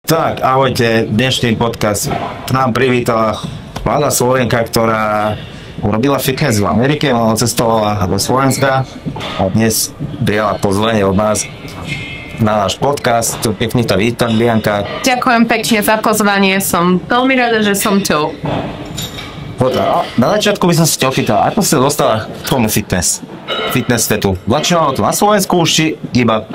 Tak, ahojte, dnešný podcast k nám privítala mladá Slovenka, ktorá urobila fitness v Amerike, ona cestovala do Slovenska a dnes prijala pozvanie od nás na náš podcast. Pekne ťa vítam, Bianka. Ďakujem pekne za pozvanie, som veľmi rada, že som tu. Na začiatku by som si ťa opýtal, ako si dostala k tomu fitness svetu? Začínalo to na Slovensku už či iba?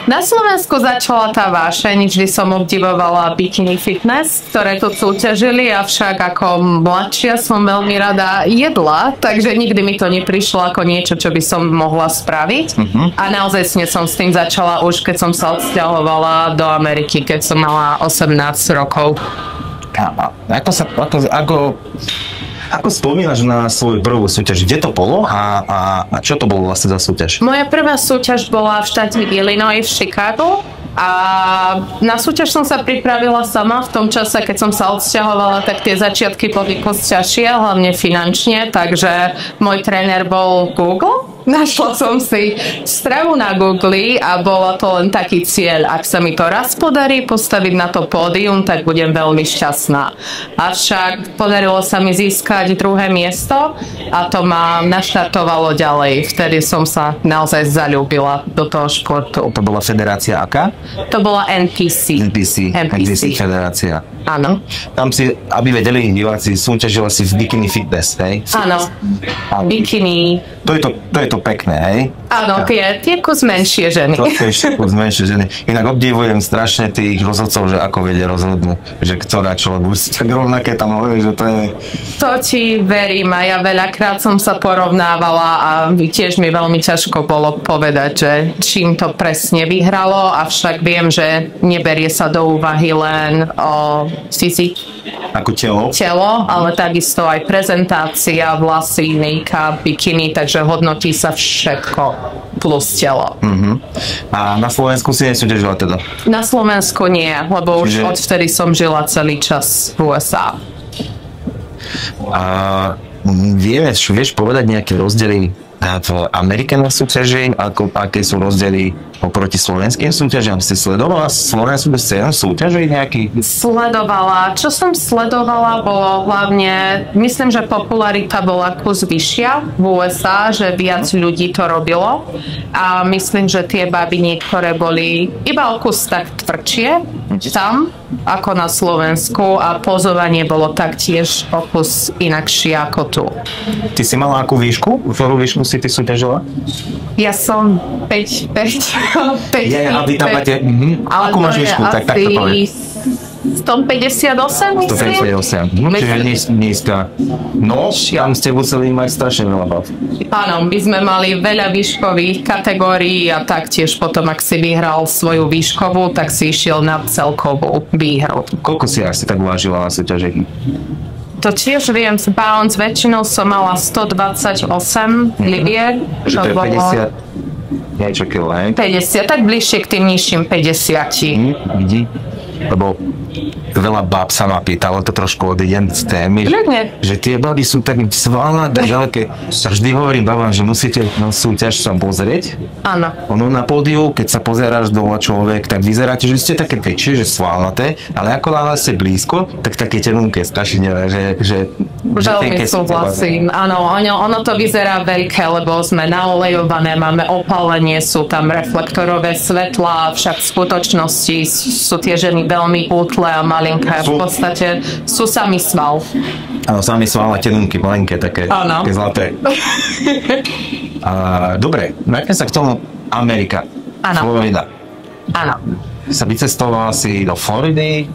Na Slovensku začala tá vášeň, vždy som obdivovala bikini fitness, ktoré tu súťažili, avšak ako mladšia som veľmi rada jedla, takže nikdy mi to neprišlo ako niečo, čo by som mohla spraviť. A naozaj som s tým začala už, keď som sa odsťahovala do Ameriky, keď som mala 18 rokov. Ako spomínaš na svoju prvú súťaž? Kde to bolo a čo to bolo vlastne za súťaž? Moja prvá súťaž bola v štáte Illinois v Chicagu a na súťaž som sa pripravila sama. V tom čase, keď som sa odsťahovala, tak tie začiatky boli ťažšie, hlavne finančne, takže môj tréner bol Google. Našla som si stravu na Google a bolo to len taký cieľ. Ak sa mi to raz podarí postaviť na to pódium, tak budem veľmi šťastná. Avšak podarilo sa mi získať druhé miesto a to ma naštartovalo ďalej. Vtedy som sa naozaj zaľúbila do toho športu. To bola federácia aká? To bola NPC. NPC federácia. Áno. Tam si, aby vedeli diváci, súťažila si v bikini fitness, hej? Áno. Bikini. To je to pekné, hej? Áno, tie kus menšie ženy. To je kus menšie ženy. Inak obdivujem strašne tých rozhodcov, že ako vedia rozhodnúť, že ktorá človek už tak rovnaké tam hovorí, že to je... To ti verím a ja veľakrát som sa porovnávala a tiež mi veľmi ťažko bolo povedať, že čím to presne vyhralo, avšak viem, že neberie sa do úvahy len o fyzik. Ako telo, ale takisto aj prezentácia, vlasy, make-up, bikini, takže hodnotí sa všetko plus telo. A na Slovensku si nesúťažila teda? Na Slovensku nie, lebo už odvtedy som žila celý čas v USA. A vieš povedať nejaké rozdiely v Amerike na súťaži, aké sú rozdiely oproti slovenským súťažiam? Si sledovala slovenskú scénu súťaži nejaký? Sledovala. Čo som sledovala, bolo hlavne, myslím, že popularita bola kus vyššia v USA, že viac ľudí to robilo. A myslím, že tie baby niektoré boli iba o kus tak tvrdšie tam, ako na Slovensku a pozovanie bolo taktiež o kus inakšie ako tu. Ty si mala akú výšku? Ktorú výšku si ty súťažila? Ja som 5. A vy tam máte... Akú máš výšku? Tak to poviem. 158, myslím. 158. Čiže nízka. No, tam ste museli mať strašne veľa bav. Áno, my sme mali veľa výškových kategórií a taktiež potom, ak si vyhral svoju výškovú, tak si išiel na celkovú výhru. Koľko si asi tak vážila na súťaži? To tiež viem, z bounce väčšinou som mala 128 libier. To je 50 niečo kilo, hej? 50, tak bližšie k tým nižším 50. Vidí? Lebo veľa báb sa ma pýtalo, to trošku odídem z témy, že tie baby sú tak svalnaté, veľké. A vždy hovorím babám, že musíte na súťaž sa pozrieť. Áno. Ono na pódiu, keď sa pozeráš dole človek, tak vyzeráte, že ste také väčšie, že svalnaté, ale ako náhle ste blízko, tak také tenunké skašine, že veľmi súhlasím. Áno, ono to vyzerá veľké, lebo sme naolejované, máme opálenie, sú tam reflektorové svetlá, však v skutočnosti sú tie ženy veľmi útle a malinké. V podstate sú sami sval. Áno, sami sval a tenunky malinké, také zlaté. Dobre, vráťme sa k tomu Amerika. Florida. Áno. Sa vycestovala si do Floridy?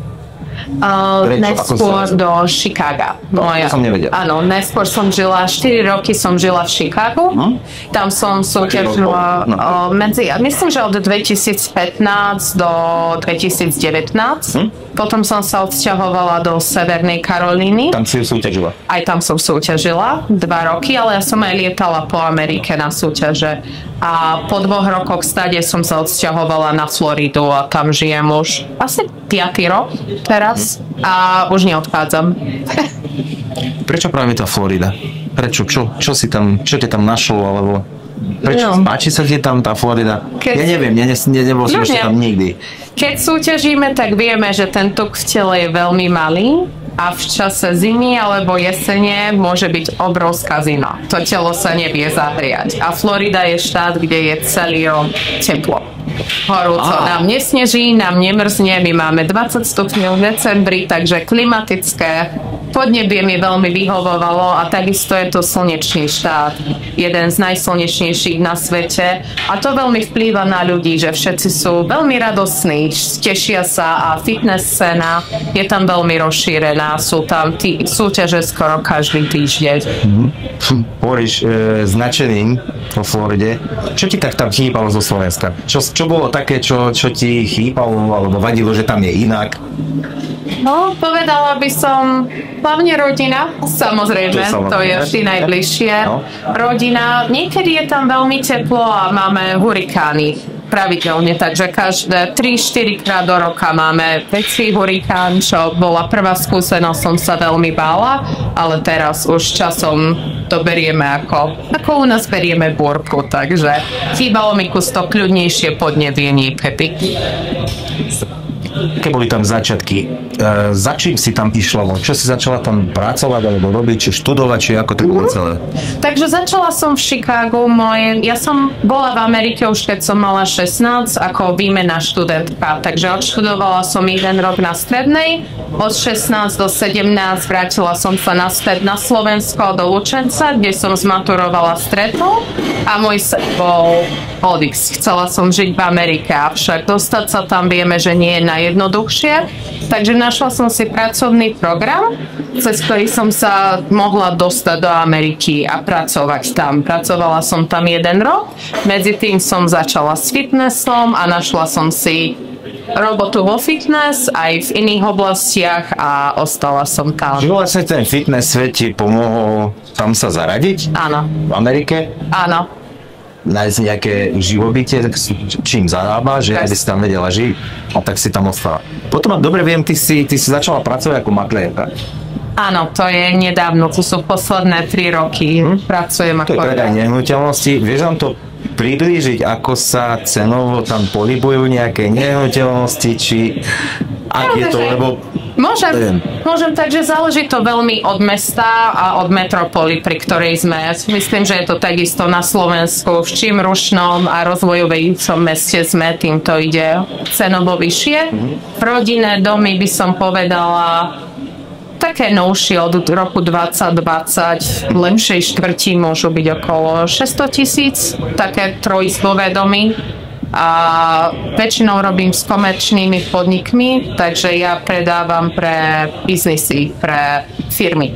Neskôr do Chicaga. To som nevedel. Áno, neskôr som žila, 4 roky som žila v Chicagu. Tam som súťažila myslím, že od 2015 do 2019. Potom som sa odsťahovala do Severnej Karolíny. Tam si súťažila? Aj tam som súťažila 2 roky, ale ja som aj lietala po Amerike na súťaže. A po 2 rokoch stade som sa odsťahovala na Floridu a tam žijem už asi 5. rok teraz a už neodchádzam. Prečo práve tá Florida? Prečo? Čo ťa tam našlo? Alebo Prečo? Páči sa ti tam tá Florida? Ja neviem, nebol som ešte tam nikdy. Keď súťažíme, tak vieme, že ten tuk v tele je veľmi malý a v čase zimy alebo jesene môže byť obrovská zima. To telo sa nevie zahriať. A Florida je štát, kde je celý rok teplo. Horúco. Nám nesneží, nám nemrzne, my máme 20 stupňov v decembri, takže klimatické podnebie mi veľmi vyhovovalo a takisto je to slnečný štát. Jeden z najslnečnejších na svete a to veľmi vplýva na ľudí, že všetci sú veľmi radosní, tešia sa a fitness scéna je tam veľmi rozšírená, sú tam súťaže skoro každý týždeň. Hovoríš značeným vo Floride. Čo ti tak tam chýbalo zo Slovenska? Čo bolo také, čo ti chýbalo alebo vadilo, že tam je inak? No, povedala by som hlavne rodina, samozrejme, to je vždy najbližšie. No. Rodina, niekedy je tam veľmi teplo a máme hurikány pravidelne, takže každé 3-4 krát do roka máme väčší hurikán, čo bola prvá skúsenosť, som sa veľmi bála, ale teraz už časom to berieme ako u nás berieme búrku, takže chýbalo mi kus to kľudnejšie podnebie niekedy. Keď boli tam začiatky, za čím si tam išla? Čo si začala tam pracovať alebo robiť, či študovať, či ako to bolo celé? Takže začala som v Chicagu. Ja som bola v Amerike už keď som mala 16 ako výmenná študentka. Takže odštudovala som 1 rok na strednej. Od 16 do 17 vrátila som sa naspäť na Slovensko do Lučenca, kde som zmaturovala strednú. A môj sen bol odísť. Chcela som žiť v Amerike, avšak dostať sa tam vieme, že nie je najjednoduchšie. Takže našla som si pracovný program, cez ktorý som sa mohla dostať do Ameriky a pracovať tam. Pracovala som tam 1 rok, medzi tým som začala s fitnessom a našla som si robotu vo fitness aj v iných oblastiach a ostala som tam. Čiže vlastne ten fitness svet ti pomohol tam sa zaradiť? Áno. V Amerike? Áno. Nájsť nejaké živobytie, čím zarába, že aby si tam vedela žiť, a tak si tam ostala. Potom, dobre viem, ty si začala pracovať ako maklérka. Áno, to je nedávno, to sú posledné 3 roky, pracujem ako... To je predaj nehnuteľnosti, vieš nám to priblížiť, ako sa cenovo tam pohybujú nejaké nehnuteľnosti, či ak je to, lebo... Môžem, takže záleží to veľmi od mesta a od metropoly, pri ktorej sme. Myslím, že je to takisto na Slovensku. V čím rušnom a rozvojovejúcom meste sme, týmto ide cenovo vyššie. Rodinné domy by som povedala také novšie od roku 2020, v lepšej štvrti môžu byť okolo 600 000, také trojizbové domy. A väčšinou robím s komerčnými podnikmi, takže ja predávam pre biznisy, pre firmy.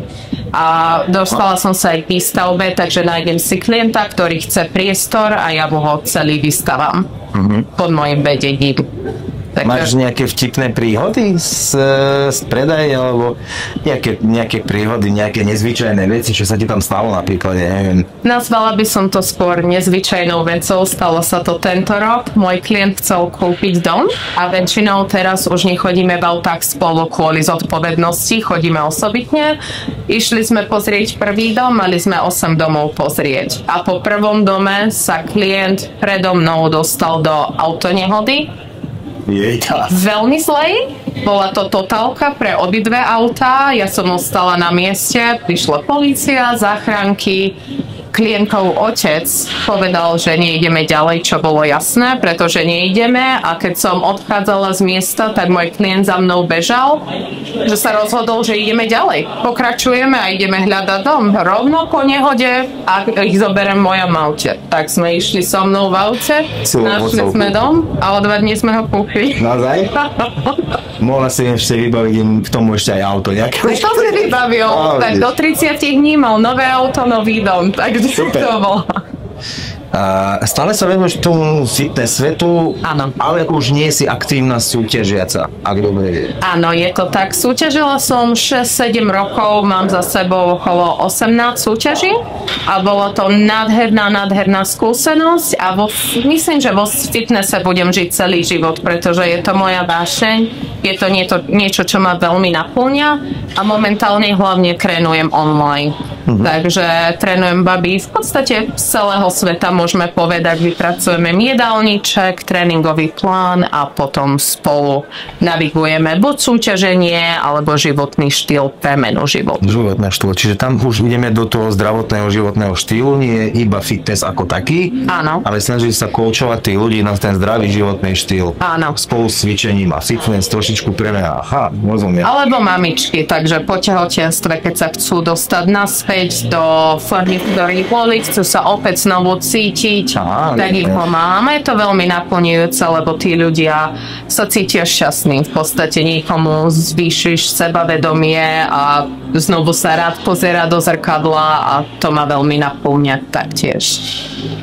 A dostala som sa aj k výstavbe, takže nájdem si klienta, ktorý chce priestor a ja mu ho celý vystavam pod mojim vedením. Máš nejaké vtipné príhody z predaje, alebo nejaké príhody, nejaké nezvyčajné veci, čo sa ti tam stalo napríklad, neviem. Nazvala by som to skôr nezvyčajnou vecou, stalo sa to tento rok. Môj klient chcel kúpiť dom a väčšinou teraz už nechodíme v autách spolu kvôli zodpovednosti, chodíme osobitne. Išli sme pozrieť prvý dom, mali sme 8 domov pozrieť. A po prvom dome sa klient predo mnou dostal do autonehody. Veľmi zlej. Bola to totálka pre obidve autá. Ja som ostala na mieste, prišla polícia, záchranky. Klientov otec povedal, že neideme ďalej, čo bolo jasné, pretože neideme, a keď som odchádzala z miesta, tak môj klient za mnou bežal, že sa rozhodol, že ideme ďalej. Pokračujeme a ideme hľadať dom. Rovno po nehode a ich zoberiem v mojom aute. Tak sme išli so mnou v aute, našli sme dom a o 2 dní sme ho kúpili. Naozaj? Mohla si ešte vybaviť k tomu ešte aj auto nejaké? To si vybavil. Tak do 30 dní mal nové auto, nový dom. Takže super. To bolo. Stále sa venuješ tomu fitness svetu, áno. Ale už nie si aktívna súťažiaca, ak dobre vie. Áno, je to tak. Súťažila som 6-7 rokov, mám za sebou okolo 18 súťaží a bolo to nádherná skúsenosť a myslím, že vo fitnesse budem žiť celý život, pretože je to moja vášeň, je to niečo, čo ma veľmi naplňa a momentálne hlavne trénujem online. Takže trénujem baby v podstate z celého sveta môžeme povedať, vypracujeme jedálniček, tréningový plán a potom spolu navigujeme buď súťaženie alebo životný štýl, premenu života. Životné štýl, čiže tam už ideme do toho zdravotného životného štýlu, nie je iba fitness ako taký, Áno. ale snaží sa koučovať tých ľudí na ten zdravý životný štýl. Áno. Spolu s cvičením a fitness trošičku premena. Aha, rozumiem. Alebo mamičky, takže po tehotenstve, keď sa chcú dostať naspäť do formy, v ktorej boli, chcú sa opäť znovu cítiť, tak ich pomáhame. Je to veľmi naplňujúce, lebo tí ľudia sa cítia šťastní. V podstate niekomu zvýšiš sebavedomie a znovu sa rád pozerá do zrkadla a to ma veľmi naplňa taktiež.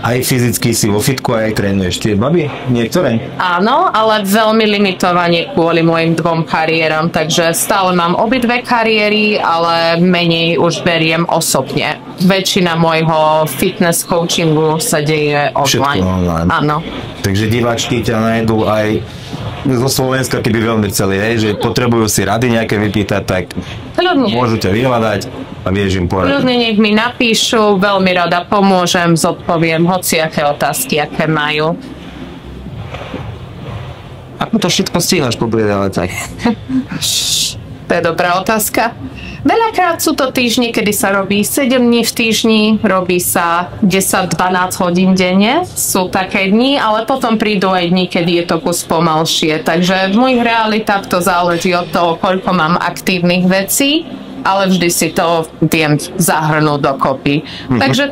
Aj fyzicky si vo fitku aj trénuješ tie baby? Niektoré? Áno, ale veľmi limitovane kvôli mojim 2 kariéram, takže stále mám obidve kariéry, ale menej už beriem osobne. Väčšina môjho fitness coachingu sa deje online. Všetko online. Áno. Takže diváčky ťa nájdú aj zo Slovenska, keby veľmi chceli, že potrebujú si rady nejaké vypýtať, tak môžu ťa vyhľadať a vieš im poradiť. Ľudne nech mi napíšu, veľmi rada pomôžem, zodpoviem hociaké otázky, aké majú. Ako to všetko stíhaš pobliedávať tak? To je dobrá otázka. Veľakrát sú to týždne, kedy sa robí 7 dní v týždni, robí sa 10-12 hodín denne. Sú také dni, ale potom prídu aj dni, kedy je to kus pomalšie. Takže v mojich realitách to záleží od toho, koľko mám aktívnych vecí, ale vždy si to viem zahrnúť dokopy. Takže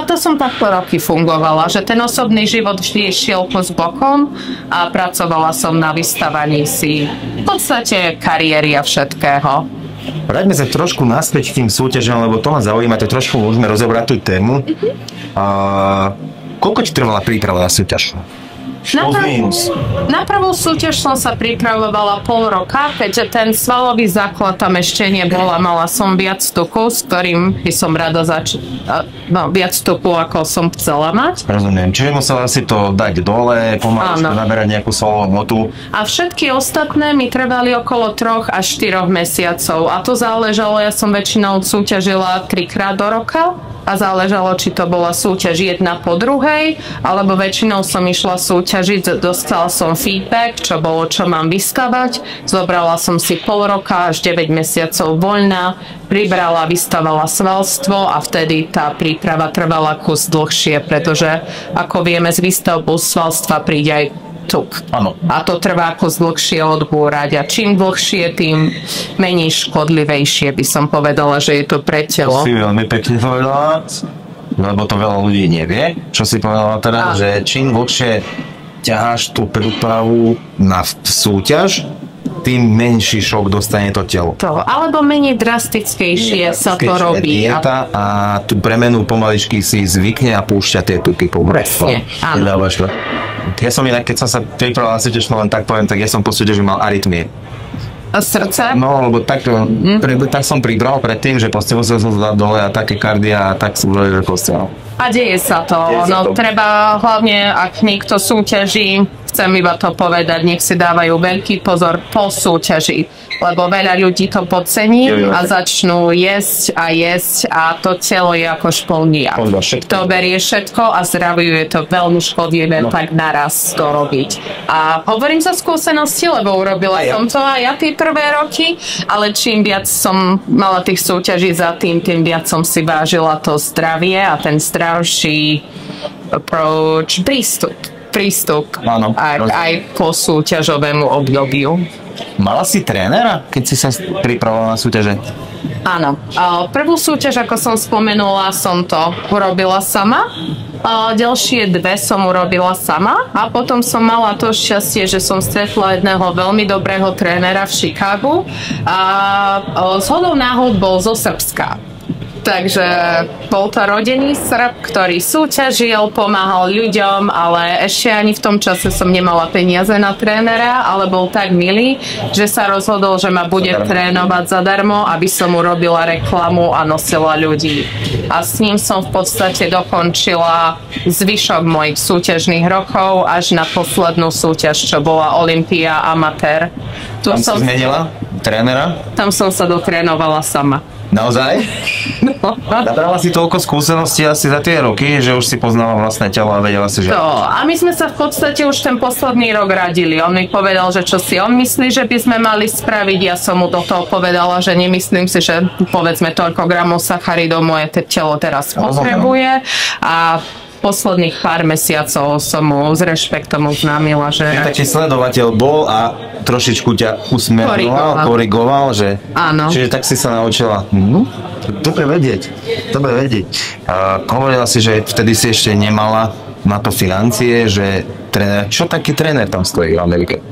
to som takto roky fungovala, že ten osobný život vždy šiel kus bokom a pracovala som na vystavaní si v podstate kariéry a všetkého. Vráťme sa trošku naspäť k tým súťažom, lebo to ma zaujíma, to trošku môžeme rozobrať tú tému. Koľko ti trvala príprava na súťaž? Na prvú súťaž som sa pripravovala pol roka, keďže ten svalový základ tam ešte nebola. Mala som viac tuku, s ktorým by som rada viac tuku, ako som chcela mať. Rozumiem. Čiže musela si to dať dole, pomaličku naberať nejakú svalovú hmotu. A všetky ostatné mi trvali okolo 3 až 4 mesiacov. A to záležalo, ja som väčšinou súťažila 3-krát do roka. A záležalo, či to bola súťaž jedna po druhej, alebo väčšinou som išla súťažiť, dostala som feedback, čo bolo, čo mám vystavať, zobrala som si pol roka až 9 mesiacov voľna, pribrala, vystavala svalstvo a vtedy tá príprava trvala kus dlhšie, pretože ako vieme z výstavbu svalstva príde aj tuk. Áno. A to trvá kus dlhšie odbúrať a čím dlhšie, tým menej škodlivejšie by som povedala, že je to pre telo. To si veľmi pekne povedala, lebo to veľa ľudí nevie, čo si povedala teda, že čím dlhšie ťaháš tú prípravu na súťaž, tým menší šok dostane to telo. Alebo menej drastickejšie sa to robí. Dieta a tú premenu pomaličky si zvykne a púšťa tie tuky Presne, áno. Ja som inak, keď som sa pripravoval na súťaž, len tak poviem, tak ja som po súťaži mal arytmie. A srdce? No, lebo tak som pribral predtým, že proste musel som dať dole a také kardia a tak som že proste. A deje sa to. Treba hlavne, ak niekto súťaží, chcem iba to povedať, nech si dávajú veľký pozor po súťaži, lebo veľa ľudí to podcení a začnú jesť a to telo je ako špolnia. To berie všetko a zdraviu je to veľmi škodlivé tak naraz to robiť. A hovorím za skúsenosti, lebo urobila som to aj ja tie prvé roky, ale čím viac som mala tých súťaží za tým viac som si vážila to zdravie a ten zdravší approach, prístup aj po súťažovému obdobiu. Mala si trénera, keď si sa pripravovala na súťaže? Áno. Prvú súťaž, ako som spomenula, som to urobila sama. Ďalšie 2 som urobila sama a potom som mala to šťastie, že som stretla jedného veľmi dobrého trénera v Chicagu a zhodou náhod bol zo Srbska. Takže bol to rodený Srb, ktorý súťažil, pomáhal ľuďom, ale ešte ani v tom čase som nemala peniaze na trénera, ale bol tak milý, že sa rozhodol, že ma bude trénovať zadarmo, aby som urobila reklamu a nosila ľudí. A s ním som v podstate dokončila zvyšok mojich súťažných rokov až na poslednú súťaž, čo bola Olympia amatér. Tam si zmenila trénera? Tam som sa dotrénovala sama. Naozaj? No. Nabrala si toľko skúseností asi za tie roky, že už si poznala vlastné telo a vedela si, že... A my sme sa v podstate už ten posledný rok radili. On mi povedal, že čo si on myslí, že by sme mali spraviť. Ja som mu do toho povedala, že nemyslím si, že povedzme toľko gramov sacharidov moje telo teraz potrebuje. A posledných pár mesiacov som mu s rešpektom oznámila, že... Taký sledovateľ bol a trošičku ťa korigoval, že... Áno. Čiže tak si sa naučila. Dobre vedieť. Hovorila si, že vtedy si ešte nemala na to financie, že tréner... Čo taký tréner tam stojí v Amerike?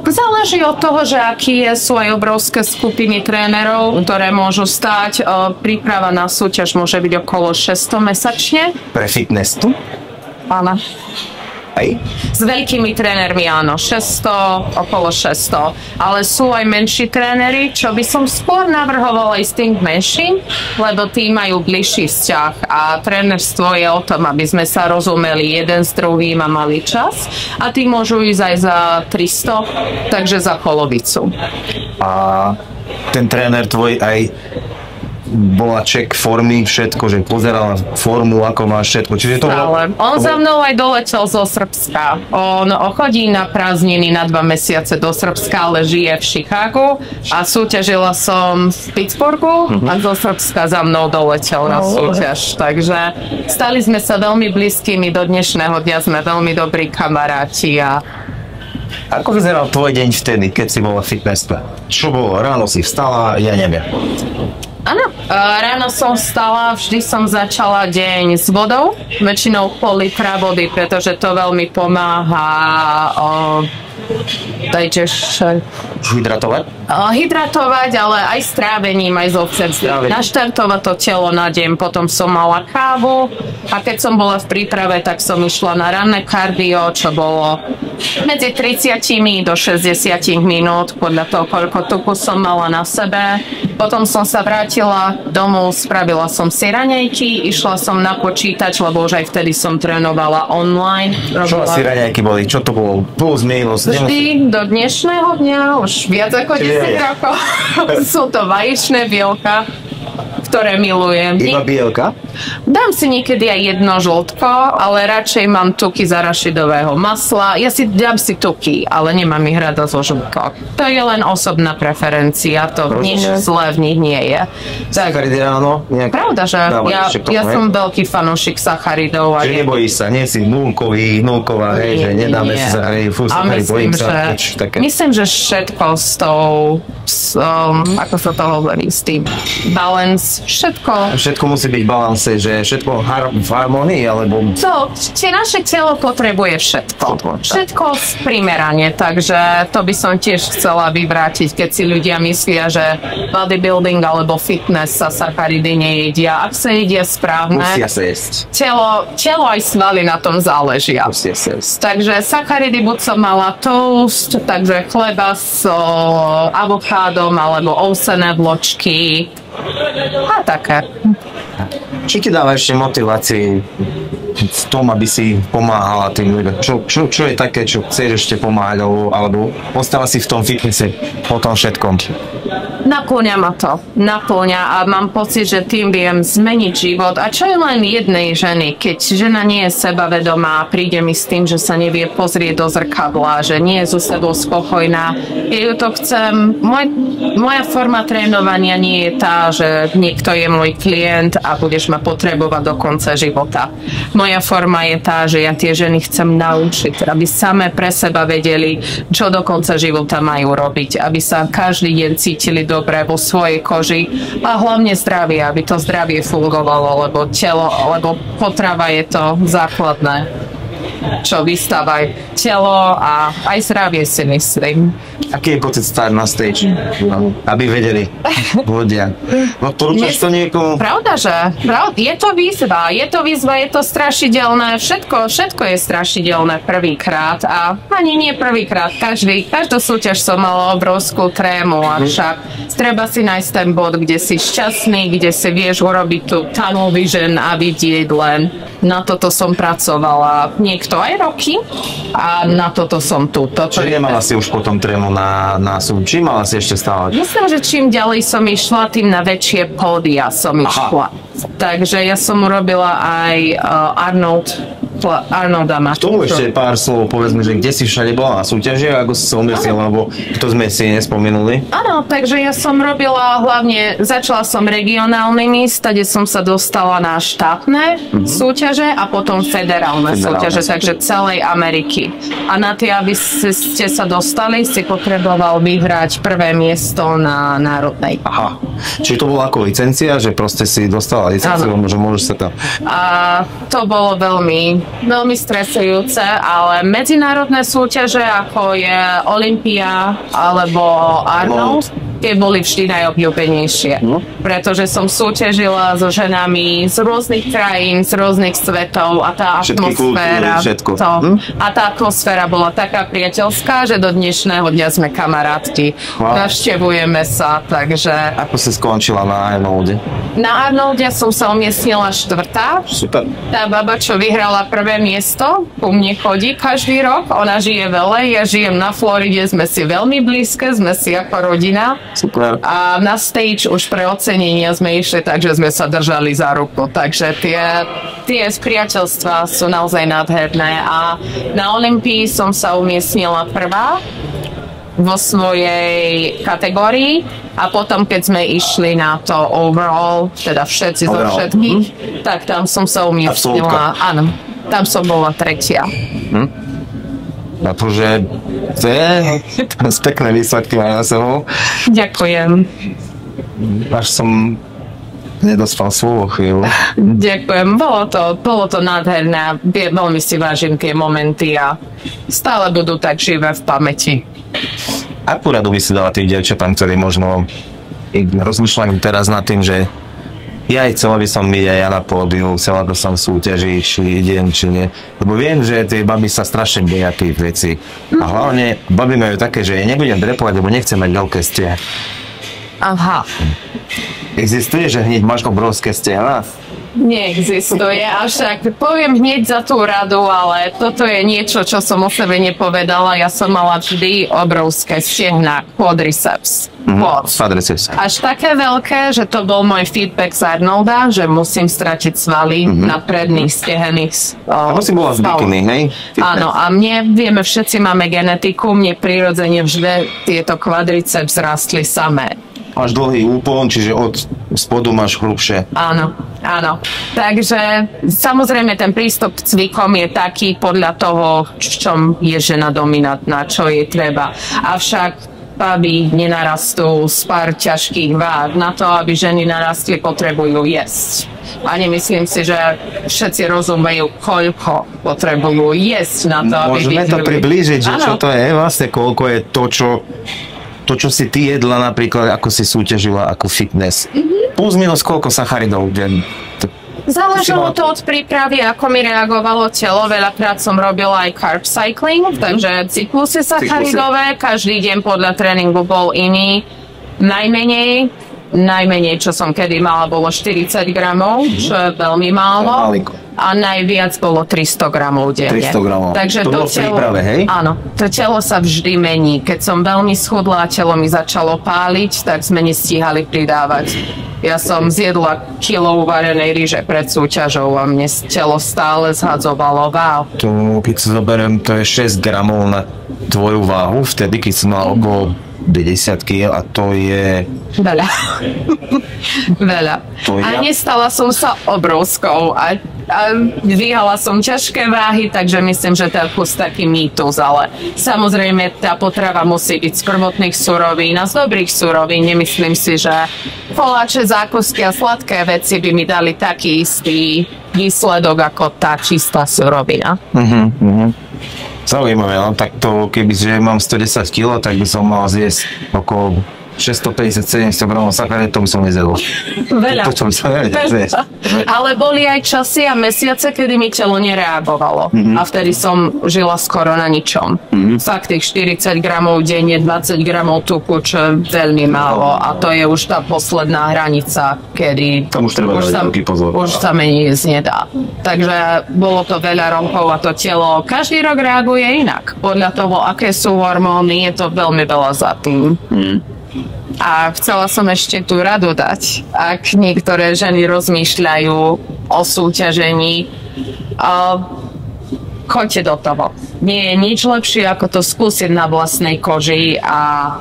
Záleží od toho, že aký sú aj obrovské skupiny trénerov, ktoré môžu stať. Príprava na súťaž môže byť okolo 600 mesačne. Pre fitness tu? Áno. Aj? S veľkými trénermi áno, 600, okolo 600. Ale sú aj menší tréneri, čo by som skôr navrhovala ísť tým menším, lebo tí majú bližší vzťah a trénerstvo je o tom, aby sme sa rozumeli jeden s druhým a mali čas. A tí môžu ísť aj za 300, takže za polovicu. A ten tréner tvoj aj bola check formy, všetko, že pozerala formu, ako máš všetko. Čiže to stále. On za mnou aj doletel zo Srbska. On chodí na prázdniny na 2 mesiace do Srbska, ale žije v Chicagu a súťažila som v Pittsburghu a zo Srbska za mnou doletel na súťaž. Takže stali sme sa veľmi blízkymi, do dnešného dňa sme veľmi dobrí kamaráti a ako vyzeral tvoj deň vtedy, keď si bola v fitnesse? Čo bolo? Ráno si vstala? Ja neviem. Áno, ráno som vstala, vždy som začala deň s vodou, väčšinou pol litra vody, pretože to veľmi pomáha hydratovať, ale aj strávením, aj zo naštartovať to telo na deň. Potom som mala kávu a keď som bola v príprave, tak som išla na ranné kardio, čo bolo medzi 30 do 60 minút, podľa toho, koľko tuku som mala na sebe. Potom som sa vrátila domov, spravila som si raňajky, išla som na počítač, lebo už aj vtedy som trénovala online. Čo asi raňajky boli? Čo to bolo? Plus, minus? Vždy do dnešného dňa, už viac ako 10 rokov, sú to vajíčné bielka, ktoré milujem. Iba bielka? Dám si niekedy aj jedno žltko, ale radšej mám tuky z arašidového masla. Ja si dám si tuky, ale nemám ich rada zo žltko. To je len osobná preferencia, to nič zlé v nich nie je. Sacharidy ráno? Pravda, že ja som veľký fanúšik sacharidov. Že nebojíš sa, nie si nulková, že nedáme si sacharidy, bojím sa. Myslím, že všetko s tou, ako sa to hovorí, s tým balance, všetko musí byť balance, že všetko v harmonii, alebo... Naše telo potrebuje všetko. Všetko primerane, takže to by som tiež chcela vyvrátiť, keď si ľudia myslia, že bodybuilding alebo fitness sa sacharidy nejedia. Ak sa jedia správne, musia sa jesť. Telo aj svaly na tom záležia. Musia sa jesť. Takže sacharidy buď som mala toast, takže chleba s avokádom alebo ovsené vločky a také. Či ti dáva ešte motivácii v tom, aby si pomáhala tým ľuďom? Čo je také, čo chceš ešte pomáhať, alebo ostala si v tom fitnesse po tom všetkom? Napĺňa ma to. A mám pocit, že tým viem zmeniť život. A čo je len jednej ženy, keď žena nie je sebavedomá, príde mi s tým, že sa nevie pozrieť do zrkadla, že nie je so sebou spokojná. Ja ju to chcem. Moja forma trénovania nie je tá, že niekto je môj klient a budeš ma potrebovať do konca života. Moja forma je tá, že ja tie ženy chcem naučiť, aby same pre seba vedeli, čo do konca života majú robiť, aby sa každý deň cítili dobre vo svojej koži a hlavne zdravie, aby to zdravie fungovalo, lebo potrava je to základné, čo vystáva telo a aj zdravie, si myslím. Aký je pocit stáť na stage? Aby vedeli ľudia. Odporúčaš to niekomu? Pravda, že? Je to výzva, je to strašidelné, všetko je strašidelné prvýkrát a ani nie prvýkrát, každú súťaž som mala obrovskú trému, avšak treba si nájsť ten bod, kde si šťastný, kde si vieš urobiť tú tunnel vision a vidieť len. Na toto som pracovala. takto aj roky a na toto som tu. Čiže nemala si už potom trému na súd, či mala si ešte stále? Myslím, že čím ďalej som išla, tým na väčšie pódia som išla. Takže ja som urobila aj Arnolda Mačku. K tomu ešte pár slov, povedzme, že kde si všade bola na súťaži, ako si sa umiestnila, lebo to sme si nespomenuli. Áno, takže ja som robila začala som regionálnymi, kde som sa dostala na štátne súťaže a potom federálne súťaže, takže celej Ameriky. A na tie, aby ste sa dostali, si potreboval vyhrať prvé miesto na národnej. Aha, čiže to bola ako licencia, že proste si dostala licenciu, že môžeš sa tam... A to bolo veľmi stresujúce, ale medzinárodné súťaže, ako je Olympia alebo Arnold, tie boli vždy najobľúbenejšie. Pretože som súťažila so ženami z rôznych krajín, z rôznych svetov a tá atmosféra... A tá atmosféra bola taká priateľská, že do dnešného dňa sme kamarátky. Navštevujeme sa, takže... Ako si skončila na Arnolde? Na Arnolde som sa umiestnila 4. Super. Tá baba, čo vyhrala prvé miesto, ku mne chodí každý rok. Ona žije v LA, ja žijem na Floride, sme si veľmi blízke, sme si ako rodina. Super. A na stage už pre ocenenia sme išli, takže sme sa držali za ruku. Takže tie priateľstvá sú naozaj nádherné. A na Olympii som sa umiestnila 1. vo svojej kategórii a potom, keď sme išli na to overall, teda všetci zo všetkých, tak tam som sa umiestnila. Áno, tam som bola 3. Akože to je pekné výsledky aj na sebou. Ďakujem. Až som nedospal svoju chvíľu. Ďakujem, bolo to nádherné. Veľmi si vážim tie momenty a stále budú tak živé v pamäti. Akú radu by si dala tým dievčatám, ktorí možno rozmýšľajú teraz nad tým, že chcela by som byť aj ja na pódiu, chcela by som súťažiť, či idem, či nie. Lebo viem, že tie baby sa strašne boja tých vecí. A hlavne baby majú také, že ja nebudem drepovať, lebo nechcem mať veľké stie. Aha. Existuje, že hneď máš obrovské stehná? Neexistuje, avšak poviem hneď za tú radu, ale toto je niečo, čo som o sebe nepovedala. Ja som mala vždy obrovské stehná, quadriceps. Až také veľké, že to bol môj feedback z Arnolda, že musím stratiť svaly na predných stehenných Ako si bola v bikini, hej? Áno, a vieme, všetci máme genetiku, mne prirodzene vždy tieto quadriceps rástli samé. Máš dlhý úpon, čiže od spodu máš hrubšie. Áno. Takže samozrejme ten prístup k cvikom je taký podľa toho, v čom je žena dominantná, čo jej treba. Avšak baby nenarastú z pár ťažkých váh. Na to, aby ženy narastli, potrebujú jesť. A nemyslím si, že všetci rozumejú, koľko potrebujú jesť na to, aby Môžeme to priblížiť, že čo to je vlastne, koľko je to, čo si ty jedla napríklad, ako si súťažila, ako fitness. Plus minus koľko sacharidov deň? Záležalo to od prípravy, ako mi reagovalo telo. Veľakrát som robila aj carb cycling, takže cyklusy sacharidové. Každý deň podľa tréningu bol iný. Najmenej, čo som kedy mala, bolo 40 gramov, čo je veľmi málo. A najviac bolo 300 gramov denne. 300 gramov. Takže to bolo v príprave, hej? Áno, to telo sa vždy mení. Keď som veľmi schudla a telo mi začalo páliť, tak sme nestíhali pridávať. Ja som zjedla kilo uvarenej ryže pred súťažou a mne telo stále zhadzovalo váhu. Keď sa zoberiem, to je 6 gramov na tvoju váhu, vtedy, keď som mal okolo 50 kg a to je... Veľa. A nestala som sa obrovskou a dvíhala som ťažké váhy, takže myslím, že to je kus taký mýtus, ale samozrejme tá potrava musí byť z prvotných surovín a z dobrých surovín. Nemyslím si, že koláče, zákusky a sladké veci by mi dali taký istý výsledok ako tá čistá surovina. Zaujímavé, no tak to, kebyže mám 110 kg, tak by som mal zjesť okolo 650-700 gramov sacharídov, to by som nezjedol. Veľa. To som sa nevedel. Ale boli aj časy a mesiace, kedy mi telo nereagovalo. A vtedy som žila skoro na ničom. Fakt tých 40 gramov denne, 20 gramov tuku, čo je veľmi málo. A to je už tá posledná hranica, kedy tam už sa menej jesť nedá. Takže bolo to veľa rokov a to telo každý rok reaguje inak. Podľa toho, aké sú hormóny, je to veľmi veľa za tým. A chcela som ešte tú radu dať, ak niektoré ženy rozmýšľajú o súťažení, choďte do toho. Nie je nič lepšie, ako to skúsiť na vlastnej koži a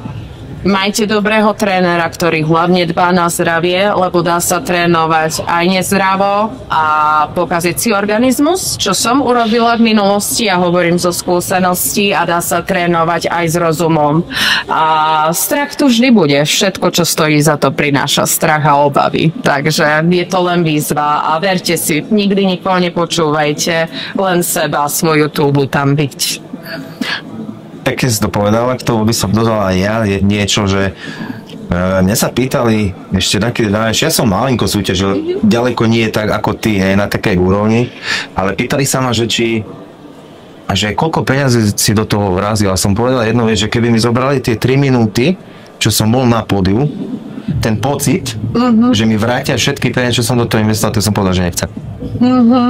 majte dobrého trénera, ktorý hlavne dbá na zdravie, lebo dá sa trénovať aj nezdravo a pokaziť si organizmus, čo som urobila v minulosti a hovorím zo skúseností a dá sa trénovať aj s rozumom. A strach tu vždy bude. Všetko, čo stojí za to, prináša strach a obavy. Takže je to len výzva a verte si, nikdy nikoho nepočúvajte, len seba, svoju túbu tam byť. Keď si to povedala, k tomu by som dodal aj ja niečo, že mňa sa pýtali ešte taký, ja som malinko súťažil, ďaleko nie je tak ako ty, na takej úrovni, ale pýtali sa ma, že koľko peňazí si do toho vrazil, a som povedal jednu vec, že keby mi zobrali tie 3 minúty, čo som bol na pódiu, ten pocit, že mi vrátia všetky peniaze, čo som do toho investoval, tak som povedal, že nechcem.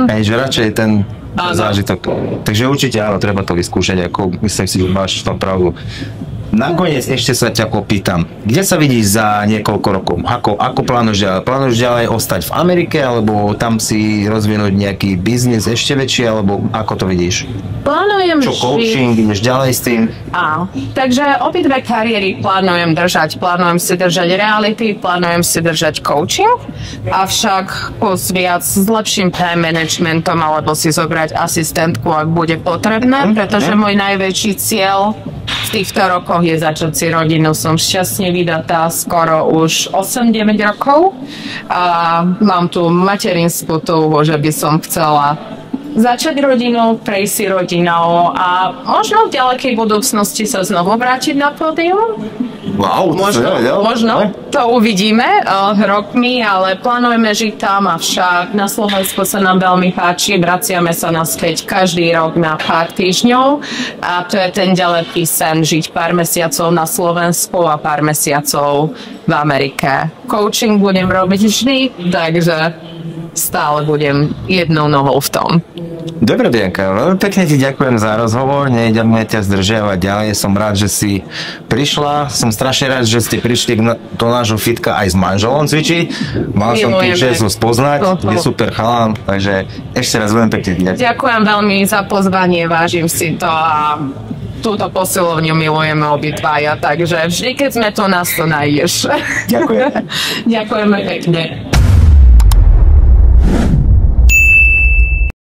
Že radšej ten zážitok. Takže určite áno, treba to vyskúšať, ako myslím si, že máš tam pravdu. Nakoniec ešte sa ťa opýtam, kde sa vidíš za niekoľko rokov? Ako plánuješ ďalej? Plánuješ ďalej ostať v Amerike, alebo tam si rozvinúť nejaký biznis ešte väčší, alebo ako to vidíš? Plánujem coaching, ideš ďalej s tým? Áno, takže obidve kariéry plánujem si držať reality, plánujem si držať coaching, avšak viac s lepším time managementom, alebo si zobrať asistentku, ak bude potrebné, pretože môj najväčší cieľ v týchto rokoch je začať si rodinu. Som šťastne vydatá skoro už 8-9 rokov a mám tu materinskú túhu, že by som chcela začať rodinu, prejsť si rodinou a možno v ďalekej budúcnosti sa znovu vrátiť na pódium. Wow, možno to uvidíme rokmi, ale plánujeme žiť tam, avšak na Slovensku sa nám veľmi páči, vraciame sa naspäť každý rok na pár týždňov a to je ten ďaleký sen, žiť pár mesiacov na Slovensku a pár mesiacov v Amerike. Coaching budem robiť vždy, takže stále budem jednou nohou v tom. Dobre, Dianka, veľmi pekne ti ďakujem za rozhovor, nejdeme ťa zdržiavať ďalej, som rád, že si prišla, som strašne rád, že ste prišli do nášho fitka aj s manželom cvičiť, mal som tu čest ho spoznať, je super chalán, takže ešte raz veľmi pekne ďakujem. Ďakujem veľmi za pozvanie, vážim si to a túto posilovňu milujeme obidvaja, takže vždy, keď sme tu, nás to nájdeš. Ďakujem. Ďakujeme pekne.